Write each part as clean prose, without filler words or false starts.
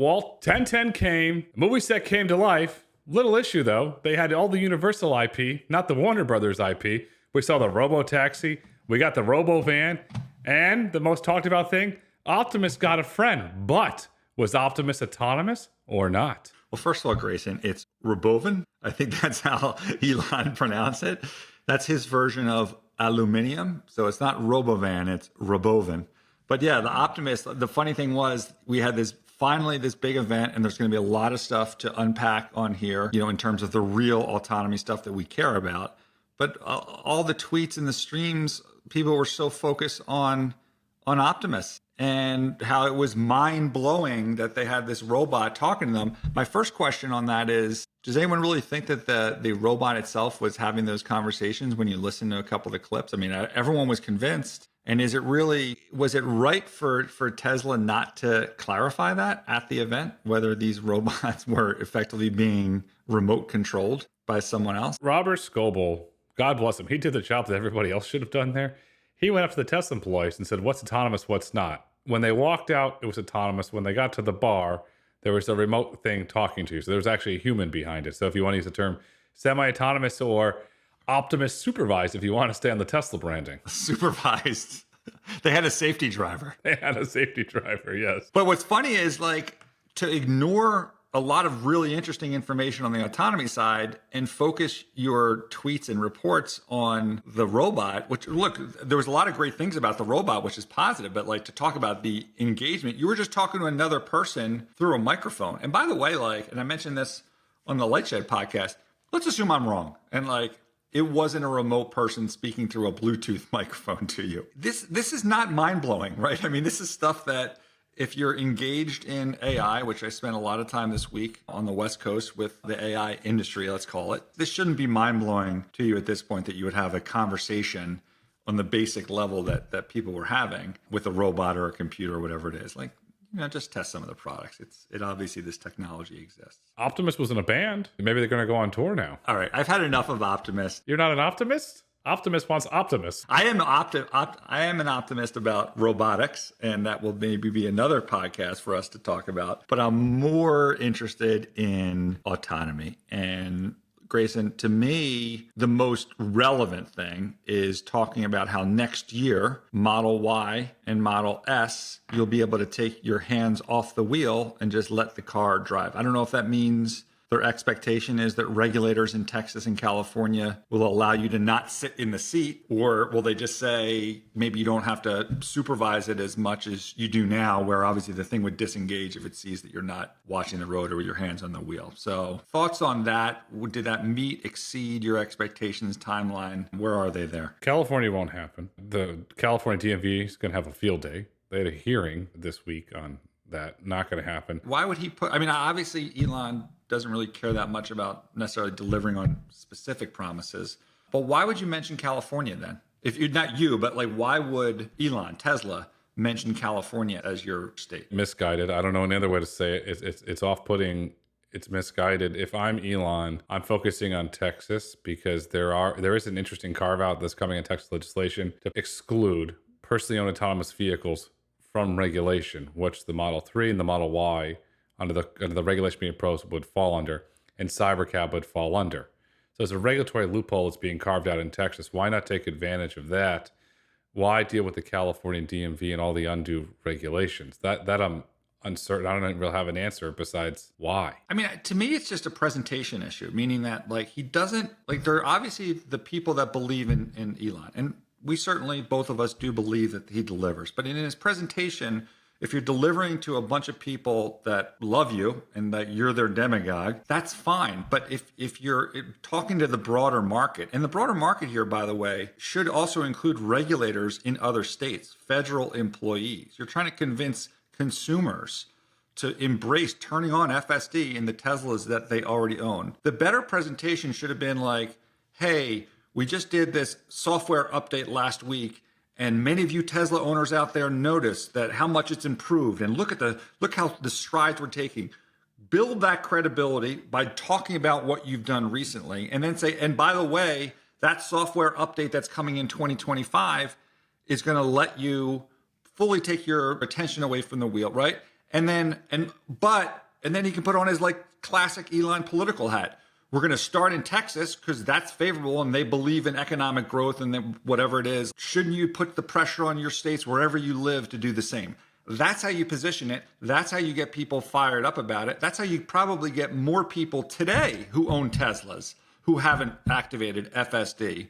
Well, 1010 came, the movie set came to life. Little issue though, they had all the Universal IP, not the Warner Brothers IP. We saw the robotaxi, we got the Robovan, and the most talked about thing, Optimus got a friend. But was Optimus autonomous or not? Well, first of all, Grayson, it's Robovan. I think that's how Elon pronounced it. That's his version of aluminium. So it's not Robovan, it's Robovan. But yeah, the Optimus, the funny thing was we had finally this big event, and there's going to be a lot of stuff to unpack on here, in terms of the real autonomy stuff that we care about. But all the tweets and the streams, people were so focused on Optimus and how it was mind-blowing that they had this robot talking to them. My first question on that is, does anyone really think that the robot itself was having those conversations when you listen to a couple of the clips? I mean, everyone was convinced. And was it right for Tesla not to clarify that at the event, whether these robots were effectively being remote controlled by someone else? Robert Scoble, God bless him, he did the job that everybody else should have done there. He went up to the Tesla employees and said, what's autonomous, what's not? When they walked out, it was autonomous. When they got to the bar, there was a remote thing talking to you. So there was actually a human behind it. So if you want to use the term semi-autonomous or Optimus supervised, if you want to stay on the Tesla branding. Supervised. They had a safety driver. They had a safety driver, yes. But what's funny is to ignore a lot of really interesting information on the autonomy side and focus your tweets and reports on the robot, which, look, there was a lot of great things about the robot, which is positive, but to talk about the engagement, you were just talking to another person through a microphone. And by the way, and I mentioned this on the Lightshed podcast, let's assume I'm wrong. And it wasn't a remote person speaking through a Bluetooth microphone to you. This is not mind-blowing, right? I mean, this is stuff that if you're engaged in AI, which I spent a lot of time this week on the West Coast with the AI industry, let's call it, this shouldn't be mind-blowing to you at this point that you would have a conversation on the basic level that people were having with a robot or a computer or whatever it is. Just test some of the products. It obviously, this technology exists. Optimus was in a band. Maybe they're going to go on tour now. All right. I've had enough of Optimus. You're not an optimist? Optimus wants Optimus. I am an optimist about robotics, and that will maybe be another podcast for us to talk about. But I'm more interested in autonomy. And Grayson, to me, the most relevant thing is talking about how next year, Model Y and Model S, you'll be able to take your hands off the wheel and just let the car drive. I don't know if that means their expectation is that regulators in Texas and California will allow you to not sit in the seat, or will they just say maybe you don't have to supervise it as much as you do now, where obviously the thing would disengage if it sees that you're not watching the road or with your hands on the wheel. So thoughts on that? Did that exceed your expectations timeline? Where are they there? California won't happen. The California DMV is going to have a field day. They had a hearing this week on that. Not going to happen. Why would he obviously Elon doesn't really care that much about necessarily delivering on specific promises. But why would you mention California then? If you're not you, but why would Elon, Tesla, mention California as your state? Misguided. I don't know any other way to say it. It's off-putting. It's misguided. If I'm Elon, I'm focusing on Texas because there is an interesting carve-out that's coming in Texas legislation to exclude personally owned autonomous vehicles from regulation, which the Model 3 and the Model Y under the regulation being proposed would fall under, and Cybercab would fall under. So there's a regulatory loophole that's being carved out in Texas. Why not take advantage of that? Why deal with the California DMV and all the undue regulations? That I'm uncertain. I don't really have an answer besides why. I mean, to me, it's just a presentation issue, meaning that he doesn't, there are obviously the people that believe in Elon. And we certainly, both of us do believe that he delivers. But in his presentation, if you're delivering to a bunch of people that love you and that you're their demagogue, that's fine. But if you're talking to the broader market, and the broader market here, by the way, should also include regulators in other states, federal employees. You're trying to convince consumers to embrace turning on FSD in the Teslas that they already own. The better presentation should have been hey, we just did this software update last week, and many of you Tesla owners out there noticed that how much it's improved, and look how the strides we're taking. Build that credibility by talking about what you've done recently, and then say, and by the way, that software update that's coming in 2025 is going to let you fully take your attention away from the wheel, right? And then he can put on his like classic Elon political hat. We're going to start in Texas because that's favorable and they believe in economic growth and then whatever it is. Shouldn't you put the pressure on your states wherever you live to do the same? That's how you position it. That's how you get people fired up about it. That's how you probably get more people today who own Teslas who haven't activated FSD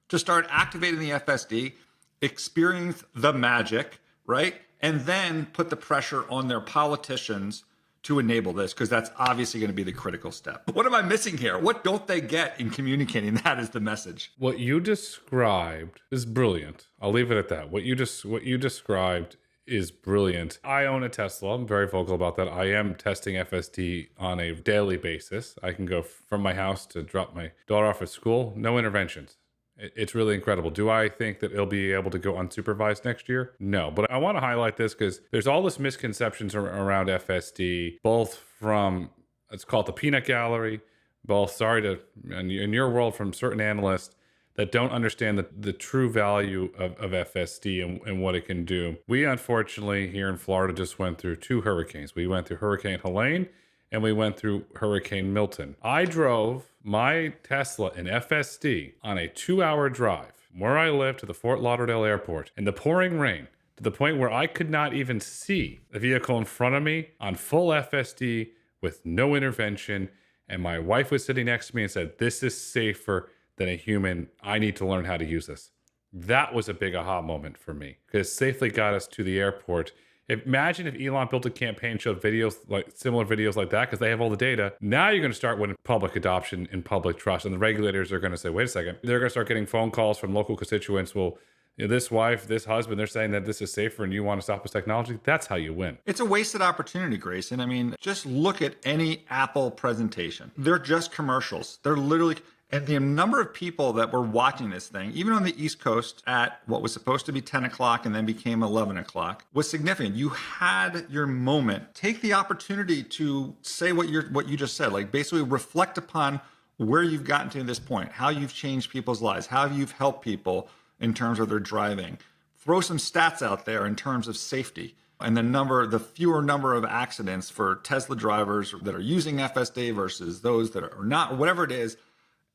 to start activating the FSD, experience the magic, right? And then put the pressure on their politicians to enable this, because that's obviously going to be the critical step. What am I missing here? What don't they get in communicating that as the message? What you described is brilliant. I'll leave it at that. What you described is brilliant. I own a Tesla. I'm very vocal about that. I am testing FSD on a daily basis. I can go from my house to drop my daughter off at school. No interventions. It's really incredible. Do I think that it'll be able to go unsupervised next year? No, but I want to highlight this because there's all this misconceptions around FSD, both from, let's call it the peanut gallery, both, in your world, from certain analysts that don't understand the true value of FSD and what it can do. We, unfortunately, here in Florida just went through 2 hurricanes. We went through Hurricane Helene and we went through Hurricane Milton. I drove my Tesla in FSD on a 2-hour drive from where I live to the Fort Lauderdale airport in the pouring rain, to the point where I could not even see the vehicle in front of me on full FSD with no intervention. And my wife was sitting next to me and said, "This is safer than a human. I need to learn how to use this." That was a big aha moment for me because it safely got us to the airport. Imagine if Elon built a campaign, showed videos like similar videos like that, because they have all the data. Now you're going to start winning public adoption and public trust, and the regulators are going to say, "Wait a second." They're going to start getting phone calls from local constituents. Well, this wife, this husband, they're saying that this is safer, and you want to stop this technology. That's how you win. It's a wasted opportunity, Grayson. I mean, just look at any Apple presentation. They're just commercials. They're literally. And the number of people that were watching this thing, even on the East Coast at what was supposed to be 10 o'clock and then became 11 o'clock, was significant. You had your moment. Take the opportunity to say what you just said, like basically reflect upon where you've gotten to this point, how you've changed people's lives, how you've helped people in terms of their driving. Throw some stats out there in terms of safety and the fewer number of accidents for Tesla drivers that are using FSD versus those that are not, or whatever it is.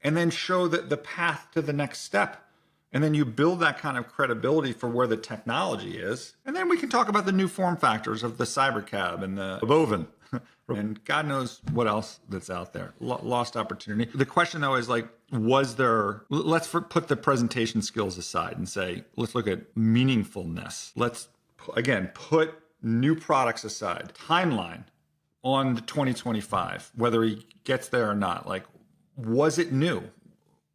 And then show the path to the next step. And then you build that kind of credibility for where the technology is. And then we can talk about the new form factors of the Cybercab and the Robovan. And God knows what else that's out there. Lost opportunity. The question, though, is like, let's put the presentation skills aside and say, let's look at meaningfulness. Let's, again, put new products aside. Timeline on the 2025, whether he gets there or not. Like, was it new?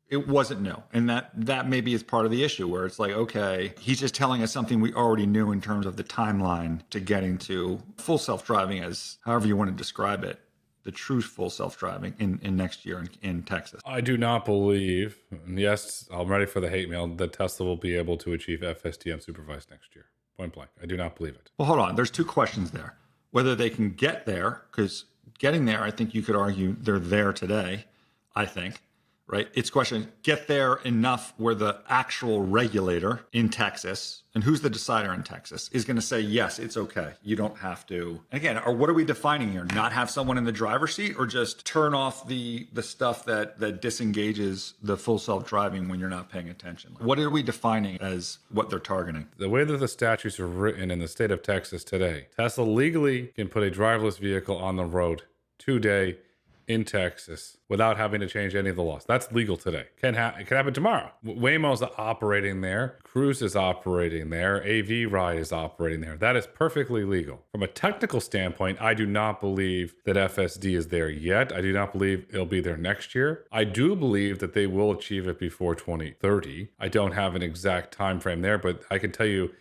It wasn't new. And that maybe is part of the issue where it's like, okay, he's just telling us something we already knew in terms of the timeline to getting to full self-driving, as however you want to describe it, the true full self-driving in next year in Texas. I do not believe, and yes, I'm ready for the hate mail, that Tesla will be able to achieve FSD unsupervised next year. Point blank. I do not believe it. Well, hold on. There's 2 questions there. Whether they can get there, because getting there, I think you could argue they're there today. I think, right? It's a question, get there enough where the actual regulator in Texas, and who's the decider in Texas, is going to say, yes, it's okay. You don't have to. Again, or what are we defining here? Not have someone in the driver's seat, or just turn off the stuff that disengages the full self-driving when you're not paying attention? What are we defining as what they're targeting? The way that the statutes are written in the state of Texas today, Tesla legally can put a driverless vehicle on the road today in Texas without having to change any of the laws. That's legal today. It can happen tomorrow. Waymo's operating there. Cruise is operating there. AV Ride is operating there. That is perfectly legal. From a technical standpoint, I do not believe that FSD is there yet. I do not believe it'll be there next year. I do believe that they will achieve it before 2030. I don't have an exact time frame there, but I can tell you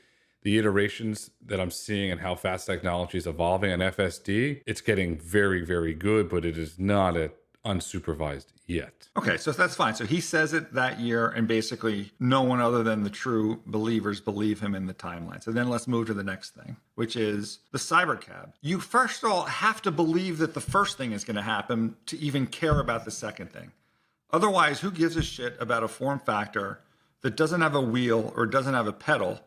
the iterations that I'm seeing and how fast technology is evolving on FSD, it's getting very, very good, but it is not unsupervised yet. Okay, so that's fine. So he says it that year, and basically no one other than the true believers believe him in the timeline. So then let's move to the next thing, which is the Cybercab. You first of all have to believe that the first thing is going to happen to even care about the second thing. Otherwise, who gives a shit about a form factor that doesn't have a wheel or doesn't have a pedal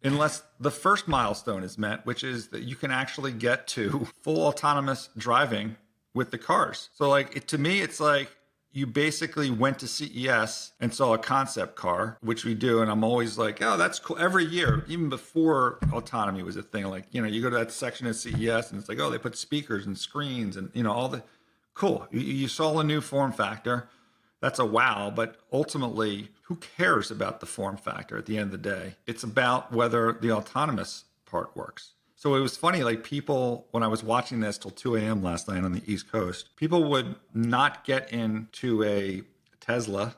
unless the first milestone is met, which is that you can actually get to full autonomous driving with the cars. So like to me, it's like you basically went to CES and saw a concept car, which we do. And I'm always like, oh, that's cool. Every year, even before autonomy was a thing, like, you go to that section at CES and it's like, oh, they put speakers and screens and, all the cool. You saw a new form factor. That's a wow. But ultimately, who cares about the form factor at the end of the day? It's about whether the autonomous part works. So it was funny, like people, when I was watching this till 2 a.m. last night on the East Coast, people would not get into a Tesla,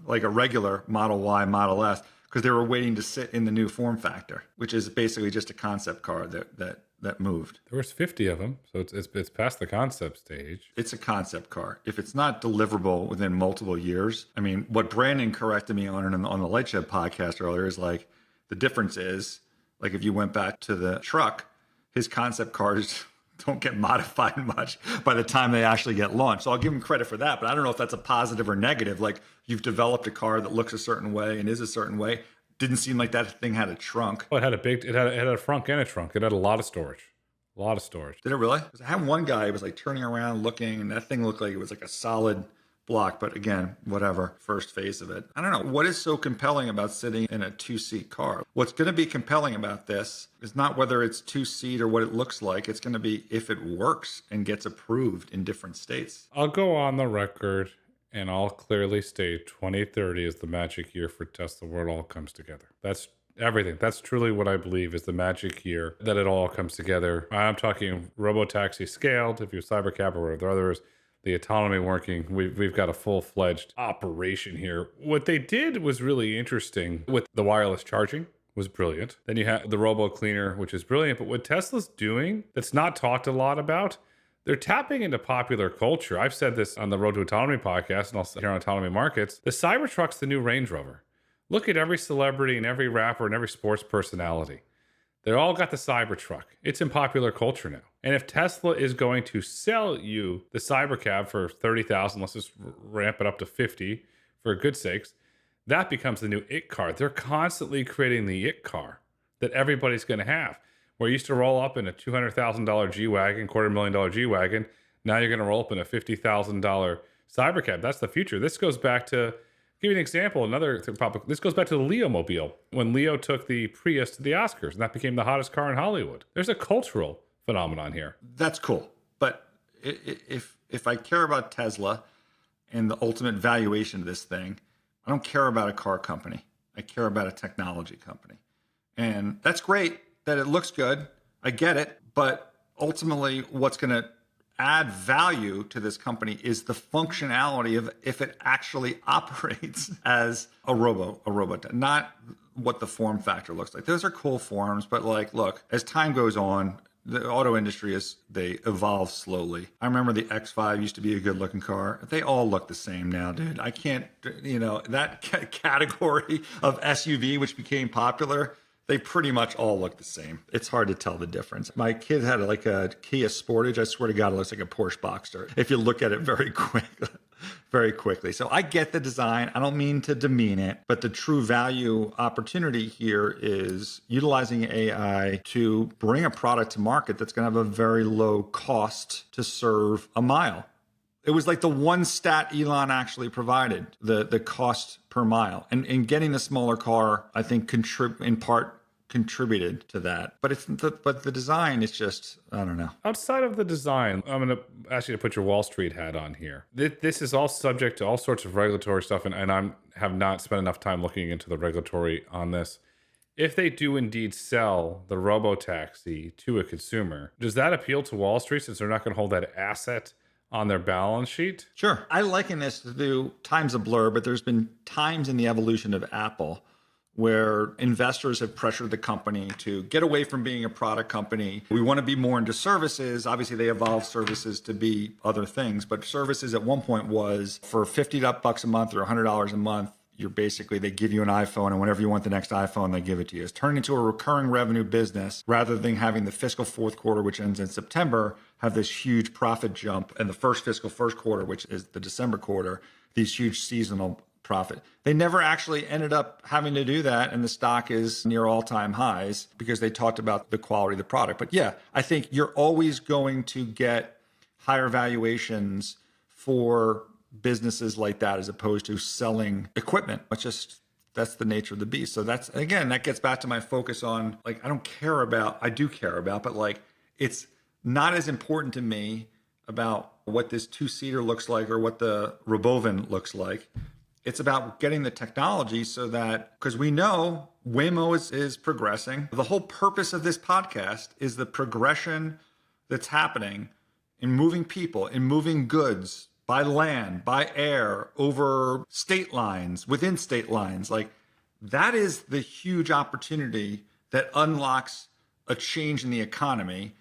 like a regular Model Y, Model S, because they were waiting to sit in the new form factor, which is basically just a concept car that moved. There was 50 of them, so it's past the concept stage. It's a concept car. If it's not deliverable within multiple years, I mean, what Brandon corrected me on the Lightshed podcast earlier is like, the difference is, like if you went back to the truck, his concept cars don't get modified much by the time they actually get launched. So I'll give him credit for that, but I don't know if that's a positive or negative. Like you've developed a car that looks a certain way and is a certain way. Didn't seem like that thing had a trunk. Well, it had a front and a trunk. It had a lot of storage. A lot of storage. Did it really? Because I had one guy who was like turning around looking, and that thing looked like it was like a solid block. But again, whatever, first phase of it. I don't know. What is so compelling about sitting in a 2-seat car? What's going to be compelling about this is not whether it's 2-seat or what it looks like. It's going to be if it works and gets approved in different states. I'll go on the record and I'll clearly state 2030 is the magic year for Tesla where it all comes together. That's everything. That's truly what I believe is the magic year that it all comes together. I'm talking robotaxi scaled, if you're Cybercab or the others, the autonomy working. We've got a full-fledged operation here. What they did was really interesting with the wireless charging was brilliant. Then you have the robo cleaner, which is brilliant. But what Tesla's doing that's not talked a lot about, they're tapping into popular culture. I've said this on the Road to Autonomy podcast and also here on Autonomy Markets. The Cybertruck's the new Range Rover. Look at every celebrity and every rapper and every sports personality. They all got the Cybertruck. It's in popular culture now. And if Tesla is going to sell you the Cybercab for $30,000, let's just ramp it up to $50,000 for good sakes, that becomes the new it car. They're constantly creating the it car that everybody's going to have. Where you used to roll up in a $200,000 G-Wagon, $250,000 G-Wagon, now you're going to roll up in a $50,000 Cybercab. That's the future. This goes back to, give you an example, this goes back to the Leo Mobile, when Leo took the Prius to the Oscars, and that became the hottest car in Hollywood. There's a cultural phenomenon here. That's cool. But if I care about Tesla and the ultimate valuation of this thing, I don't care about a car company. I care about a technology company. And that's great that it looks good. I get it. But ultimately, what's going to add value to this company is the functionality of if it actually operates as a robot, not what the form factor looks like. Those are cool forms, but like, look, as time goes on, the auto industry they evolve slowly. I remember the X5 used to be a good looking car. They all look the same now, dude. I can't, that category of SUV, which became popular, they pretty much all look the same. It's hard to tell the difference. My kid had like a Kia Sportage. I swear to God, it looks like a Porsche Boxster if you look at it very quickly. So I get the design. I don't mean to demean it, but the true value opportunity here is utilizing AI to bring a product to market that's going to have a very low cost to serve a mile. It was like the one stat Elon actually provided, the cost per mile. And getting the smaller car, I think, in part contributed to that. But the design is just, I don't know. Outside of the design, I'm going to ask you to put your Wall Street hat on here. This is all subject to all sorts of regulatory stuff, and I have not spent enough time looking into the regulatory on this. If they do indeed sell the robotaxi to a consumer, does that appeal to Wall Street since they're not going to hold that asset on their balance sheet? Sure. I liken this to time's a blur, but there's been times in the evolution of Apple where investors have pressured the company to get away from being a product company. We want to be more into services. Obviously, they evolved services to be other things, but services at one point was for $50 a month or $100 a month, they give you an iPhone, and whenever you want the next iPhone, they give it to you. It's turned into a recurring revenue business rather than having the fiscal fourth quarter, which ends in September, have this huge profit jump, and the first quarter, which is the December quarter, these huge seasonal profit. They never actually ended up having to do that, and the stock is near all-time highs because they talked about the quality of the product. But yeah, I think you're always going to get higher valuations for businesses like that as opposed to selling equipment. It's just, that's the nature of the beast. So that's, again, that gets back to my focus on, like, I do care about, but like, it's not as important to me about what this two-seater looks like or what the Robovan looks like. It's about getting the technology so that, because we know Waymo is progressing. The whole purpose of this podcast is the progression that's happening in moving people, in moving goods by land, by air, over state lines, within state lines. Like, that is the huge opportunity that unlocks a change in the economy.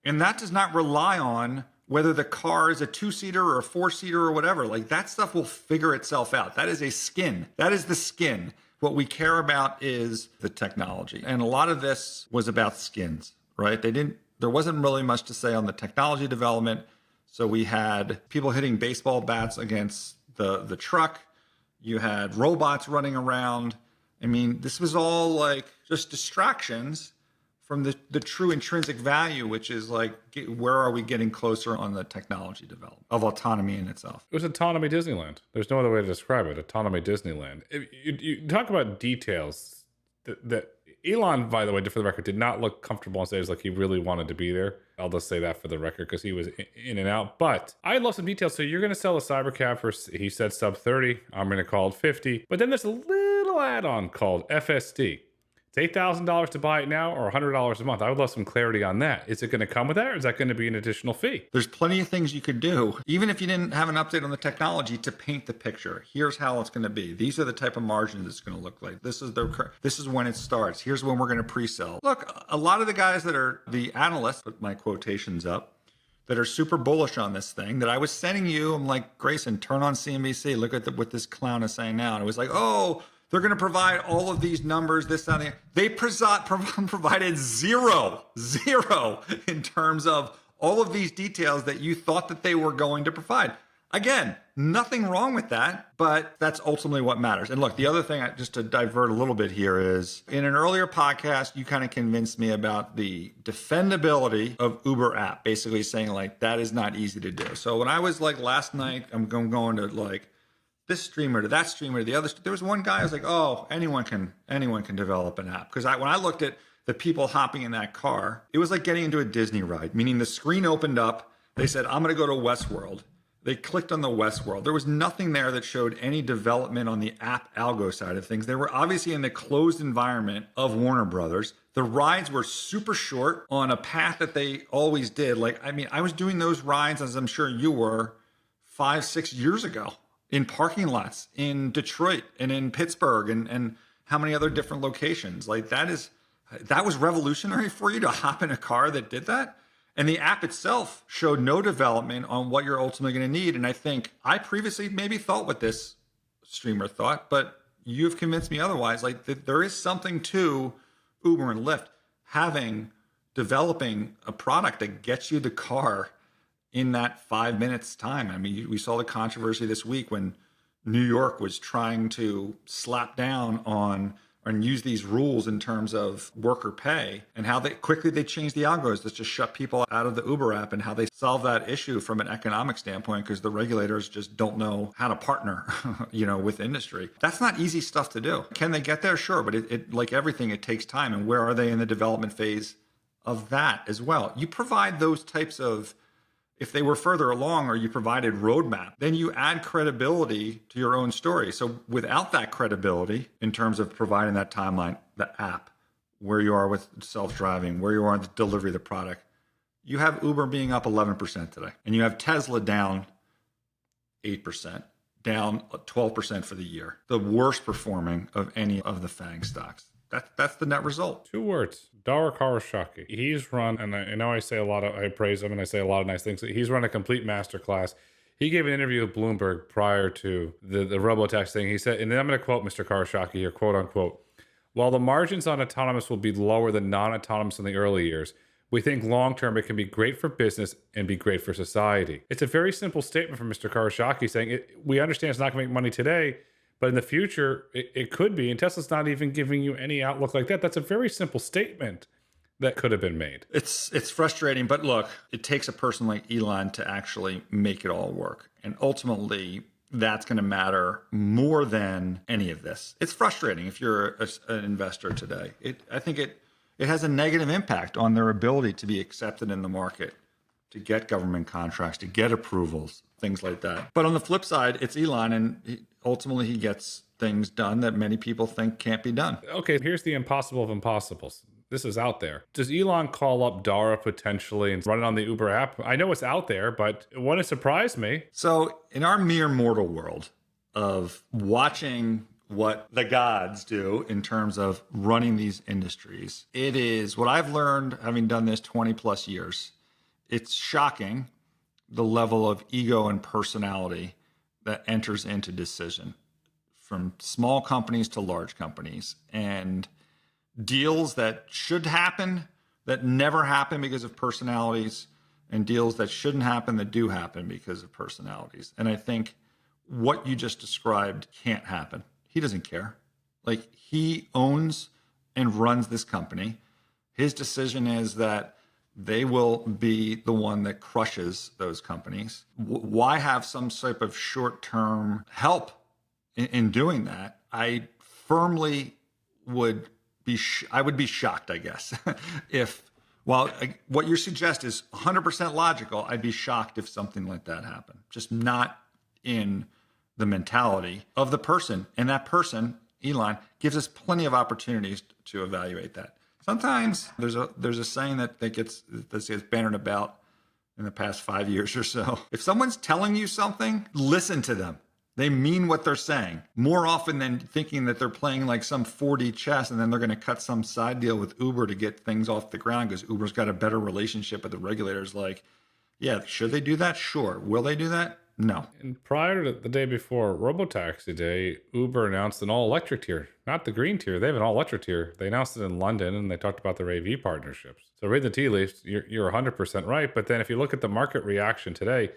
And that does not rely on whether the car is a two-seater or a four-seater or whatever. Like, that stuff will figure itself out. That is a skin. That is the skin. What we care about is the technology. And a lot of this was about skins, right? There wasn't really much to say on the technology development. So we had people hitting baseball bats against the truck. You had robots running around. I mean, this was all like just distractions from the true intrinsic value, which is like, where are we getting closer on the technology development of autonomy in itself? It was Autonomy Disneyland. There's no other way to describe it. Autonomy Disneyland. You talk about details that Elon, by the way, for the record, did not look comfortable on stage like he really wanted to be there. I'll just say that for the record because he was in and out. But I love some details. So you're going to sell a Cybercab for, he said, sub 30. I'm going to call it 50. But then there's a little add-on called FSD. It's $8,000 to buy it now or $100 a month. I would love some clarity on that. Is it going to come with that, or is that going to be an additional fee? There's plenty of things you could do, even if you didn't have an update on the technology, to paint the picture. Here's how it's going to be. These are the type of margins it's going to look like. This is when it starts. Here's when we're going to pre-sell. Look, a lot of the guys that are the analysts, put my quotations up, that are super bullish on this thing that I was sending you. I'm like, Grayson, turn on CNBC. Look at what this clown is saying now. And it was like, oh, they're going to provide all of these numbers, this, that, and the. They provided zero in terms of all of these details that you thought that they were going to provide. Again, nothing wrong with that, but that's ultimately what matters. And look, the other thing, just to divert a little bit here, is in an earlier podcast, you kind of convinced me about the defendability of Uber app, basically saying like, that is not easy to do. So when I was like last night, I'm going to like, this streamer to that streamer to the other. There was one guy I was like, oh, anyone can develop an app. Because when I looked at the people hopping in that car, it was like getting into a Disney ride, meaning the screen opened up. They said, I'm going to go to Westworld. They clicked on the Westworld. There was nothing there that showed any development on the app algo side of things. They were obviously in the closed environment of Warner Brothers. The rides were super short on a path that they always did. Like, I mean, I was doing those rides, as I'm sure you were, 5-6 years ago, in parking lots in Detroit and in Pittsburgh and how many other different locations. Like, that was revolutionary for you to hop in a car that did that. And the app itself showed no development on what you're ultimately going to need. And I think I previously maybe thought what this streamer thought, but you've convinced me otherwise. Like, there is something to Uber and Lyft developing a product that gets you the car in that 5 minutes time. I mean, we saw the controversy this week when New York was trying to slap down on and use these rules in terms of worker pay, and how quickly they changed the algos that just shut people out of the Uber app, and how they solve that issue from an economic standpoint because the regulators just don't know how to partner, with industry. That's not easy stuff to do. Can they get there? Sure, but it like everything, it takes time. And where are they in the development phase of that as well? You provide those types of, if they were further along or you provided roadmap, then you add credibility to your own story. So without that credibility in terms of providing that timeline, the app, where you are with self-driving, where you are in the delivery of the product, you have Uber being up 11% today, and you have Tesla down 8%, down 12% for the year, the worst performing of any of the FANG stocks. That's the net result. 2 words. Dara Khosrowshahi. He's run, and I know I praise him and I say a lot of nice things. He's run a complete masterclass. He gave an interview with Bloomberg prior to the robotaxi thing. He said, and then I'm going to quote Mr. Khosrowshahi here, quote unquote, while the margins on autonomous will be lower than non-autonomous in the early years, we think long-term it can be great for business and be great for society. It's a very simple statement from Mr. Khosrowshahi saying, we understand it's not going to make money today, But in the future, it could be. And Tesla's not even giving you any outlook like that. That's a very simple statement that could have been made. It's frustrating, but look, it takes a person like Elon to actually make it all work. And ultimately, that's going to matter more than any of this. It's frustrating if you're an investor today. I think it has a negative impact on their ability to be accepted in the market, to get government contracts, to get approvals, things like that. But on the flip side, it's Elon, and ultimately he gets things done that many people think can't be done. Okay, here's the impossible of impossibles. This is out there. Does Elon call up Dara potentially and run it on the Uber app? I know it's out there, but it wouldn't surprise me. So in our mere mortal world of watching what the gods do in terms of running these industries, it is what I've learned having done this 20 plus years. It's shocking the level of ego and personality that enters into decision from small companies to large companies, and deals that should happen that never happen because of personalities, and deals that shouldn't happen that do happen because of personalities. And I think what you just described can't happen. He doesn't care. Like, he owns and runs this company. His decision is that they will be the one that crushes those companies. Why have some type of short-term help in doing that? I firmly would be shocked, I guess, if, while what you suggest is 100% logical, I'd be shocked if something like that happened. Just not in the mentality of the person. And that person, Elon, gives us plenty of opportunities to evaluate that. Sometimes there's a saying that gets bannered about in the past 5 years or so. If someone's telling you something, listen to them. They mean what they're saying, more often than thinking that they're playing like some 4D chess and then they're going to cut some side deal with Uber to get things off the ground because Uber's got a better relationship with the regulators. Like, yeah, should they do that? Sure. Will they do that? No. And prior to the day before Robotaxi Day, Uber announced an all-electric tier, not the green tier. They have an all-electric tier. They announced it in London, and they talked about their AV partnerships. So read the tea leaves. You're 100% right. But then if you look at the market reaction today,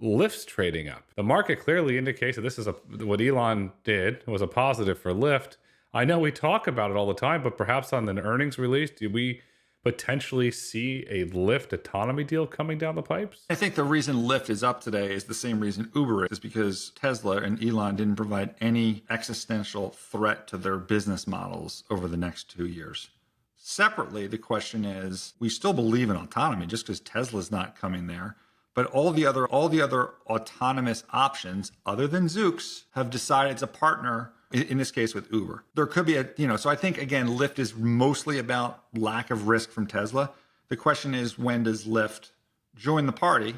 Lyft's trading up. The market clearly indicates that this is what Elon did was a positive for Lyft. I know we talk about it all the time, but perhaps on the earnings release, do we potentially see a Lyft autonomy deal coming down the pipes? I think the reason Lyft is up today is the same reason Uber is because Tesla and Elon didn't provide any existential threat to their business models over the next 2 years. Separately, the question is, we still believe in autonomy just because Tesla's not coming there. But all the other autonomous options, other than Zoox, have decided to partner, in this case with Uber. There could be so I think, again, Lyft is mostly about lack of risk from Tesla. The question is, when does Lyft join the party,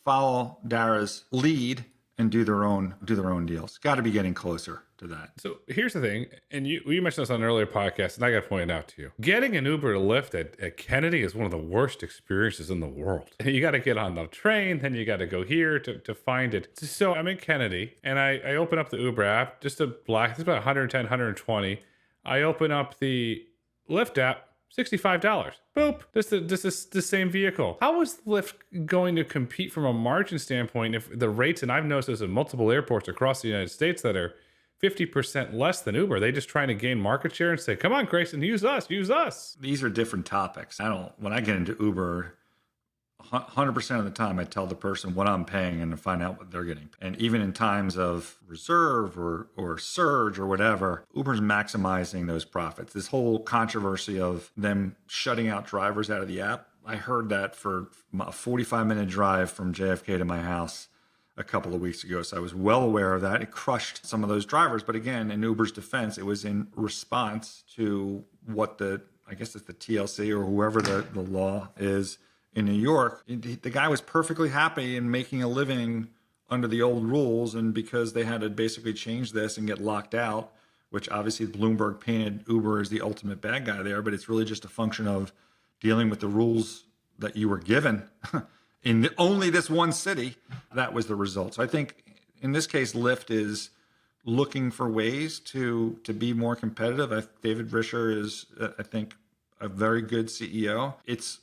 follow Dara's lead, and do their own deals? Got to be getting closer to that. So here's the thing, and you mentioned this on an earlier podcast, and I got to point it out to you. Getting an Uber to Lyft at Kennedy is one of the worst experiences in the world. You got to get on the train, then you got to go here to find it. So I'm in Kennedy, and I open up the Uber app, just it's about 110, 120. I open up the Lyft app, $65. Boop. This is the same vehicle. How is Lyft going to compete from a margin standpoint if the rates, and I've noticed this in multiple airports across the United States, that are 50% less than Uber? They just trying to gain market share and say, come on, Grayson, use us. These are different topics. When I get into Uber, 100% of the time I tell the person what I'm paying and to find out what they're getting. And even in times of reserve or surge or whatever, Uber's maximizing those profits. This whole controversy of them shutting out drivers out of the app, I heard that for a 45-minute drive from JFK to my house a couple of weeks ago. So I was well aware of that. It crushed some of those drivers. But again, in Uber's defense, it was in response to what I guess it's the TLC or whoever the law is in New York. The guy was perfectly happy in making a living under the old rules. And because they had to basically change this and get locked out, which obviously Bloomberg painted Uber as the ultimate bad guy there, but it's really just a function of dealing with the rules that you were given in only this one city. That was the result. So I think in this case, Lyft is looking for ways to be more competitive. David Risher is, I think, a very good CEO.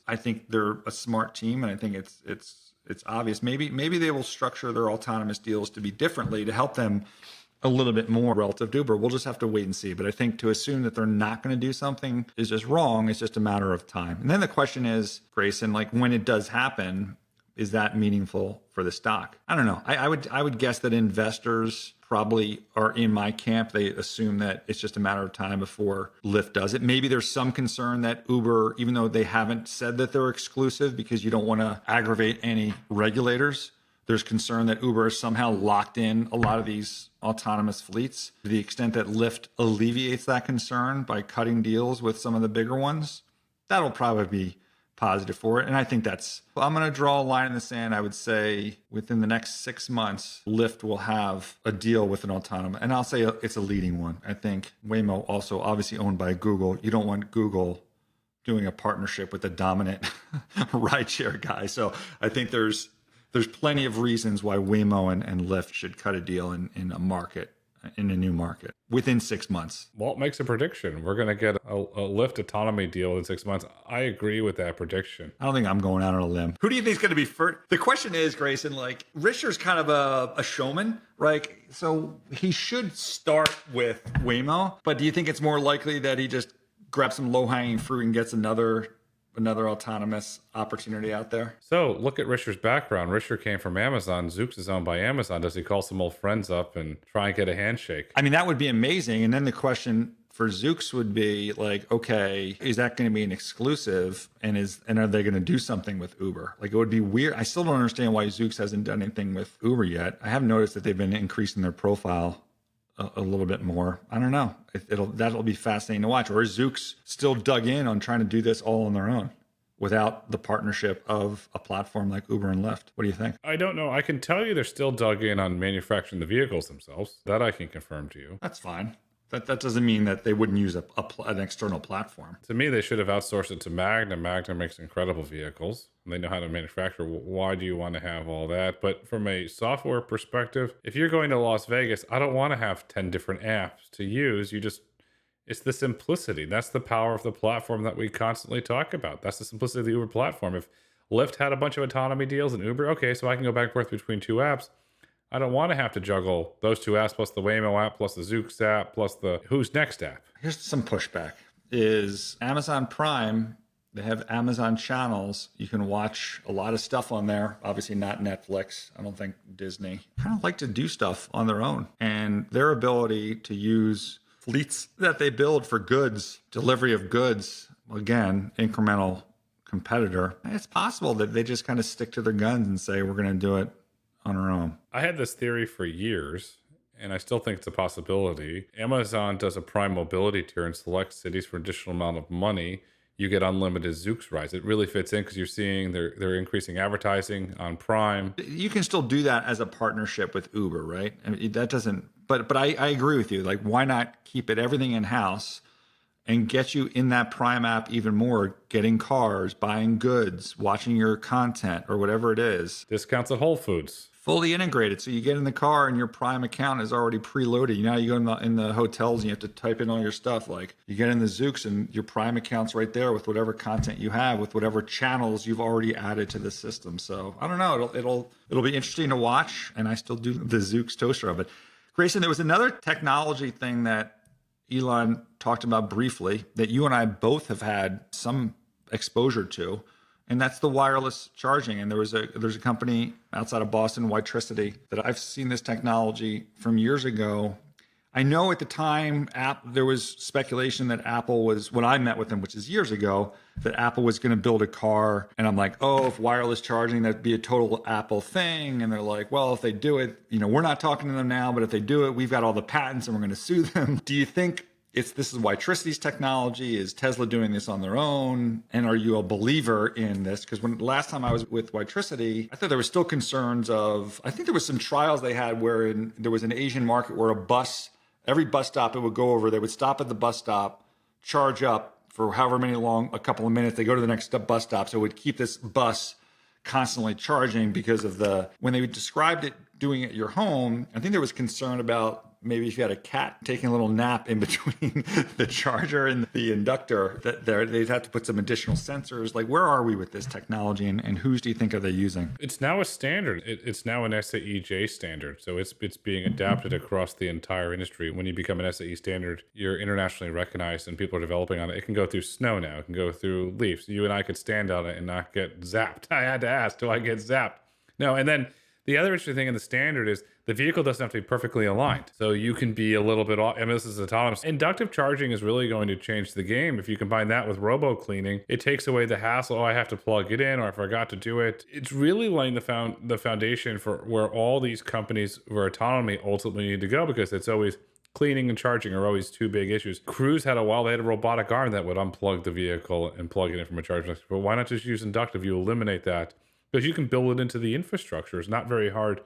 I think they're a smart team, and I think it's obvious. Maybe they will structure their autonomous deals to be differently to help them a little bit more relative to Uber. We'll just have to wait and see. But I think to assume that they're not going to do something is just wrong. It's just a matter of time. And then the question is, Grayson, like when it does happen, is that meaningful for the stock? I don't know. I would guess that investors probably are in my camp. They assume that it's just a matter of time before Lyft does it. Maybe there's some concern that Uber, even though they haven't said that they're exclusive because you don't want to aggravate any regulators, there's concern that Uber is somehow locked in a lot of these autonomous fleets. To the extent that Lyft alleviates that concern by cutting deals with some of the bigger ones, that'll probably be positive for it. And I think I'm going to draw a line in the sand. I would say within the next 6 months, Lyft will have a deal with an autonomous, and I'll say it's a leading one. I think Waymo, also obviously owned by Google. You don't want Google doing a partnership with a dominant rideshare guy. So I think there's plenty of reasons why Waymo and Lyft should cut a deal in a new market within 6 months. Walt makes a prediction. We're going to get a Lyft autonomy deal in 6 months. I agree with that prediction. I don't think I'm going out on a limb. Who do you think is going to be first? The question is, Grayson, like Richter's kind of a showman, right? So he should start with Waymo, but do you think it's more likely that he just grabs some low-hanging fruit and gets another autonomous opportunity out there? So look at Richter's background. Richter came from Amazon. Zoox is owned by Amazon. Does he call some old friends up and try and get a handshake? I mean, that would be amazing. And then the question for Zoox would be like, okay, is that going to be an exclusive? And are they going to do something with Uber? Like, it would be weird. I still don't understand why Zoox hasn't done anything with Uber yet. I have noticed that they've been increasing their profile a little bit more. I don't know. That'll be fascinating to watch. Or is Zoox still dug in on trying to do this all on their own without the partnership of a platform like Uber and Lyft? What do you think? I don't know. I can tell you they're still dug in on manufacturing the vehicles themselves. That I can confirm to you. That's fine. That doesn't mean that they wouldn't use an external platform. To me, they should have outsourced it to Magna. Magna makes incredible vehicles. They know how to manufacture. Why do you want to have all that? But from a software perspective, if you're going to Las Vegas, I don't want to have 10 different apps to use. It's the simplicity. That's the power of the platform that we constantly talk about. That's the simplicity of the Uber platform. If Lyft had a bunch of autonomy deals and Uber, okay, so I can go back and forth between two apps. I don't want to have to juggle those two apps plus the Waymo app plus the Zoox app plus the Who's Next app. Here's some pushback. Is Amazon Prime, they have Amazon channels. You can watch a lot of stuff on there. Obviously not Netflix. I don't think Disney. Kind of like to do stuff on their own. And their ability to use fleets that they build for goods, delivery of goods, again, incremental competitor. It's possible that they just kind of stick to their guns and say, we're going to do it on our own. I had this theory for years, and I still think it's a possibility. Amazon does a Prime mobility tier in select cities for an additional amount of money. You get unlimited Zoox rides. It really fits in because you're seeing they're increasing advertising on Prime. You can still do that as a partnership with Uber, right? I mean, that doesn't. But I agree with you. Like, why not keep everything in house and get you in that Prime app even more, getting cars, buying goods, watching your content or whatever it is. Discounts at Whole Foods. Fully integrated. So you get in the car and your Prime account is already preloaded. You know, you go in the hotels and you have to type in all your stuff. Like, you get in the Zoox and your Prime account's right there with whatever content you have, with whatever channels you've already added to the system. So I don't know. It'll be interesting to watch. And I still do the Zoox toaster of it. Grayson, there was another technology thing that Elon talked about briefly that you and I both have had some exposure to, and that's the wireless charging. And there's a company outside of Boston, Witricity, that I've seen this technology from years ago. I know at the time there was speculation that Apple was, when I met with them, which is years ago, that Apple was going to build a car. And I'm like, oh, if wireless charging, that'd be a total Apple thing. And they're like, well, if they do it, we're not talking to them now, but if they do it, we've got all the patents and we're going to sue them. Do you think this is Witricity's technology? Is Tesla doing this on their own? And are you a believer in this? Because last time I was with Witricity, I thought there were still concerns I think there was some trials they had where there was an Asian market where every bus stop it would go over, they would stop at the bus stop, charge up for however many a couple of minutes, they go to the next bus stop. So it would keep this bus constantly charging because of when they described it doing it at your home, I think there was concern about maybe if you had a cat taking a little nap in between the charger and the inductor, that they'd have to put some additional sensors. Like, where are we with this technology, and whose do you think are they using? It's now a standard. It's now an SAE-J standard. So it's being adapted across the entire industry. When you become an SAE standard, you're internationally recognized and people are developing on it. It can go through snow now. It can go through leaves. You and I could stand on it and not get zapped. I had to ask, do I get zapped? No, and then the other interesting thing in the standard is the vehicle doesn't have to be perfectly aligned. So you can be a little bit off. I mean, this is autonomous. Inductive charging is really going to change the game. If you combine that with robo cleaning, it takes away the hassle. Oh, I have to plug it in, or I forgot to do it. It's really laying the foundation for where all these companies for autonomy ultimately need to go, because it's always cleaning and charging are always two big issues. Cruise had a while, they had a robotic arm that would unplug the vehicle and plug it in from a charger. But why not just use inductive? You eliminate that, because you can build it into the infrastructure. It's not very hard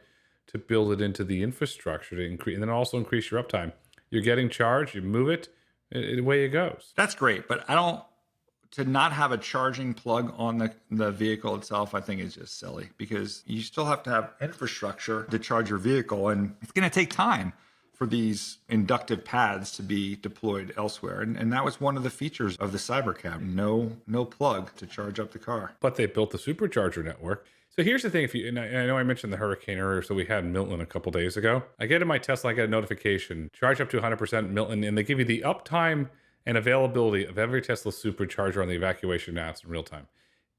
to build it into the infrastructure to increase, and then also increase your uptime. You're getting charged, you move it, away it goes. That's great, but to not have a charging plug on the vehicle itself, I think is just silly, because you still have to have infrastructure to charge your vehicle, and it's going to take time for these inductive pads to be deployed elsewhere. And that was one of the features of the Cybercab. No plug to charge up the car. But they built the supercharger network. So here's the thing, and I know I mentioned the hurricane earlier, so we had Milton a couple days ago. I get in my Tesla, I get a notification, charge up to 100% Milton, and they give you the uptime and availability of every Tesla supercharger on the evacuation apps in real time.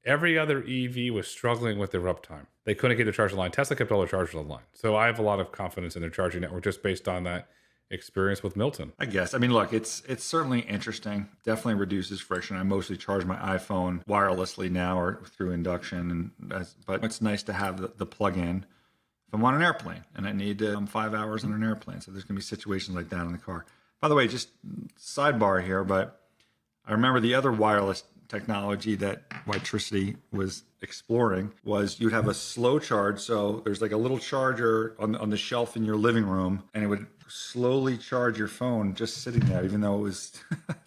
Every other EV was struggling with their uptime. They couldn't get their charger online. Tesla kept all their chargers online. So I have a lot of confidence in their charging network just based on that experience with Milton. I guess. I mean, look, it's certainly interesting. Definitely reduces friction. I mostly charge my iPhone wirelessly now or through induction, but it's nice to have the plug-in if I'm on an airplane and I need 5 hours on an airplane. So there's going to be situations like that in the car. By the way, just sidebar here, but I remember the other wireless technology that Witricity was exploring was you'd have a slow charge. So there's like a little charger on the shelf in your living room, and it would slowly charge your phone just sitting there, even though it was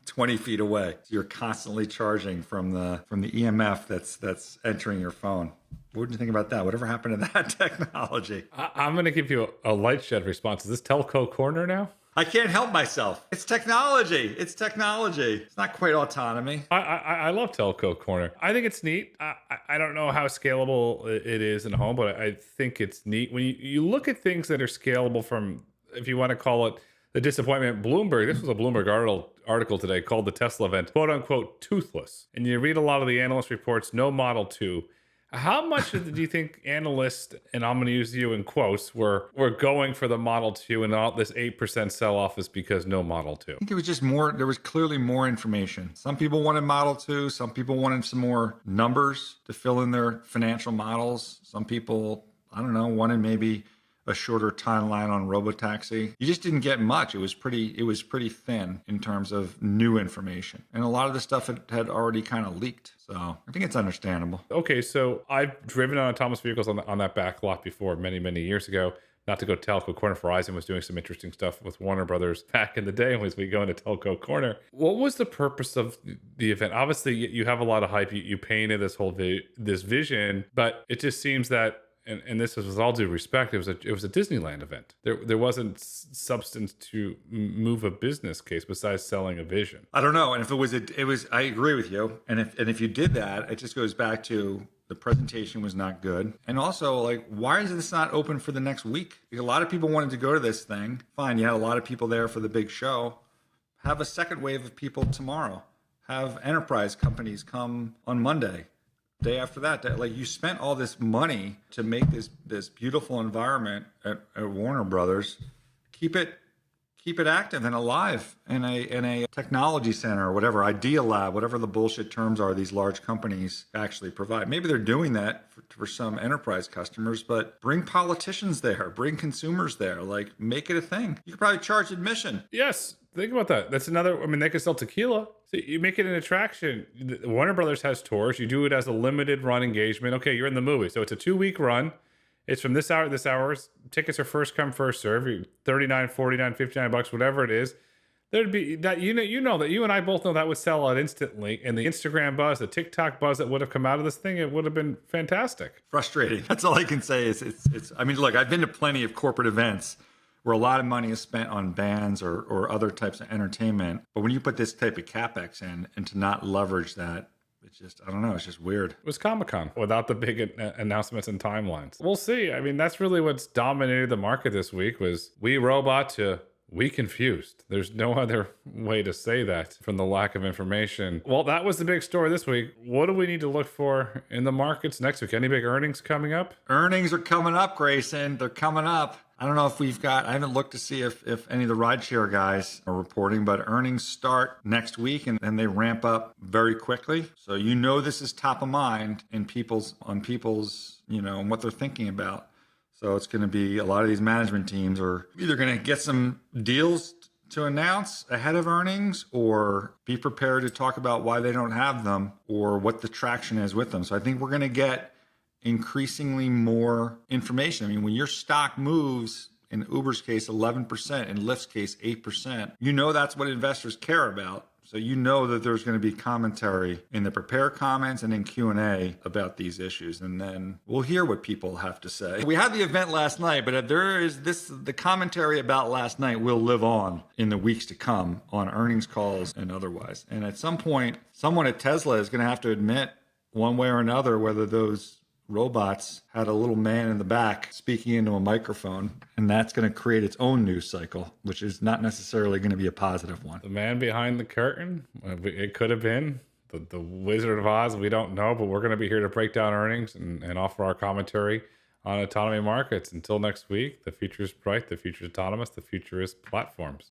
20 feet away. So you're constantly charging from the EMF that's entering your phone. What did you think about that? Whatever happened to that technology? I'm going to give you a light shed response. Is this Telco Corner now? I can't help myself. It's technology. It's technology. It's not quite autonomy. I love Telco Corner. I think it's neat. I don't know how scalable it is in home, but I think it's neat. When you look at things that are scalable from, if you want to call it the disappointment, Bloomberg, this was a Bloomberg article today called the Tesla event, quote unquote, toothless. And you read a lot of the analyst reports, no Model 2. How much do you think analysts, and I'm going to use you in quotes, were going for the Model 2 and all this 8% sell-off is because no Model 2? I think it was just more, there was clearly more information. Some people wanted Model 2. Some people wanted some more numbers to fill in their financial models. Some people, I don't know, wanted maybe a shorter timeline on robotaxi. You just didn't get much. It was pretty thin in terms of new information. And a lot of the stuff had already kind of leaked. So I think it's understandable. Okay, so I've driven on autonomous vehicles on that back lot before many years ago. Not to go Telco Corner, Verizon was doing some interesting stuff with Warner Brothers back in the day as we go into Telco Corner. What was the purpose of the event? Obviously, you have a lot of hype. You painted this whole this vision, but it just seems that, and this is with all due respect, it was a Disneyland event. There wasn't substance to move a business case besides selling a vision. I don't know. And if it was, I agree with you. And if you did that, it just goes back to the presentation was not good. And also, like, why is this not open for the next week? Because a lot of people wanted to go to this thing. Fine, you had a lot of people there for the big show. Have a second wave of people tomorrow. Have enterprise companies come on Monday. Day after that, like, you spent all this money to make this beautiful environment at Warner Brothers. Keep it active and alive in a technology center or whatever, Idea Lab, whatever the bullshit terms are these large companies actually provide. Maybe they're doing that for some enterprise customers, but bring politicians there, bring consumers there, like, make it a thing. You could probably charge admission. Yes. Think about that. That's another, I mean, they could sell tequila. So you make it an attraction. Warner Brothers has tours. You do it as a limited run engagement. Okay, you're in the movie. So it's a 2-week run. It's from this hour to this hour. Tickets are first come, first serve. $39, $49, $59, whatever it is. There'd be that, you know that you and I both know that would sell out instantly. And the Instagram buzz, the TikTok buzz that would have come out of this thing, it would have been fantastic. Frustrating. That's all I can say is it's I mean, look, I've been to plenty of corporate events where a lot of money is spent on bands or other types of entertainment. But when you put this type of capex in and to not leverage that, it's just, I don't know, it's just weird. It was Comic-Con without the big announcements and timelines. We'll see. I mean, that's really what's dominated the market this week was we robot to we confused. There's no other way to say that from the lack of information. Well, that was the big story this week. What do we need to look for in the markets next week? Any big earnings coming up? Earnings are coming up, Grayson. They're coming up. I don't know if I haven't looked to see if any of the rideshare guys are reporting, but earnings start next week and they ramp up very quickly. So this is top of mind on people's, and what they're thinking about. So it's going to be a lot of these management teams are either going to get some deals to announce ahead of earnings or be prepared to talk about why they don't have them or what the traction is with them. So I think we're going to get increasingly more information. I mean, when your stock moves, in Uber's case, 11%, in Lyft's case, 8%, that's what investors care about. So that there's going to be commentary in the prepared comments and in Q&A about these issues. And then we'll hear what people have to say. We had the event last night, but the commentary about last night will live on in the weeks to come on earnings calls and otherwise. And at some point, someone at Tesla is going to have to admit one way or another whether those robots had a little man in the back speaking into a microphone, and that's going to create its own news cycle, which is not necessarily going to be a positive one. The man behind the curtain, it could have been the Wizard of Oz. We don't know, but we're going to be here to break down earnings and offer our commentary on autonomy markets. Until next week, the future is bright, the future is autonomous, the future is platforms.